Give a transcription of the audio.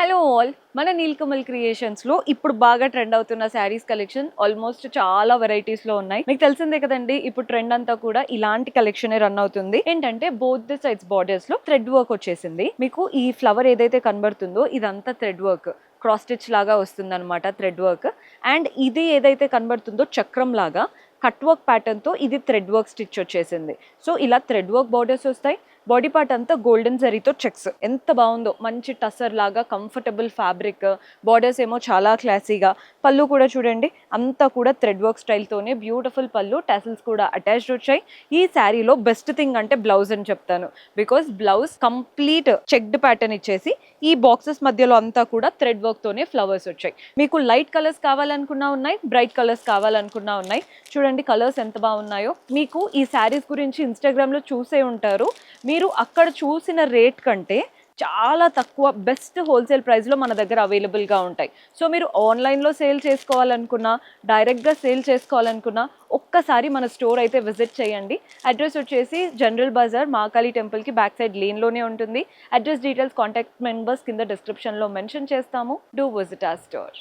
Hello all, మన Nilkamal creations లో ఇప్పుడు బాగా ట్రెండ్ అవుతున్న శారీస్ కలెక్షన్ ఆల్మోస్ట్ చాలా వెరైటీస్ లో ఉన్నాయి. మీకు తెలిసిందే కదండి, ఇప్పుడు ట్రెండ్ అంతా కూడా ఇలాంటి కలెక్షన్ రన్ అవుతుంది. ఏంటంటే బోత్ ద సైడ్స్ బార్డర్స్ లో థ్రెడ్ వర్క్ వచ్చేసింది. మీకు ఈ ఫ్లవర్ ఏదైతే కనబడుతుందో ఇదంతా థ్రెడ్ వర్క్, క్రాస్ స్టిచ్ లాగా వస్తుంది అనమాట థ్రెడ్ వర్క్. అండ్ ఇది ఏదైతే కనబడుతుందో చక్రం లాగా కట్ వర్క్ ప్యాటర్న్ తో ఇది థ్రెడ్ వర్క్ స్టిచ్ వచ్చేసింది. సో ఇలా థ్రెడ్ వర్క్ బార్డర్స్ వస్తాయి. బాడీ పార్ట్ అంతా గోల్డెన్ జరీతో చెక్స్, ఎంత బాగుందో, మంచి టసర్ లాగా కంఫర్టబుల్ ఫ్యాబ్రిక్. బార్డర్స్ ఏమో చాలా క్లాసీగా. పళ్ళు కూడా చూడండి, అంతా కూడా థ్రెడ్ వర్క్ స్టైల్తోనే బ్యూటిఫుల్ పళ్ళు, టాసిల్స్ కూడా అటాచ్డ్ వచ్చాయి. ఈ శారీలో బెస్ట్ థింగ్ అంటే బ్లౌజ్ అని చెప్తాను. Because blouse complete checked pattern ఇచ్చేసి ఈ బాక్సెస్ మధ్యలో అంతా కూడా థ్రెడ్ వర్క్ తోనే ఫ్లవర్స్ వచ్చాయి. మీకు లైట్ కలర్స్ కావాలనుకున్నా ఉన్నాయి, బ్రైట్ కలర్స్ కావాలనుకున్నా ఉన్నాయి. చూడండి కలర్స్ ఎంత బాగున్నాయో. మీకు ఈ శారీస్ గురించి ఇన్స్టాగ్రామ్ లో చూసే ఉంటారు. మీరు అక్కడ చూసిన రేట్ కంటే చాలా తక్కువ బెస్ట్ హోల్సేల్ ప్రైస్లో మన దగ్గర అవైలబుల్గా ఉంటాయి. సో మీరు ఆన్లైన్లో సేల్ చేసుకోవాలనుకున్నా, డైరెక్ట్గా సేల్ చేసుకోవాలనుకున్నా ఒక్కసారి మన స్టోర్ అయితే విజిట్ చేయండి. అడ్రస్ వచ్చేసి జనరల్ బజార్ మహాకాళి టెంపుల్కి బ్యాక్ సైడ్ లేన్లోనే ఉంటుంది. అడ్రస్ డీటెయిల్స్, కాంటాక్ట్ మెంబర్స్ కింద డిస్క్రిప్షన్లో మెన్షన్ చేస్తాము. Do visit our store.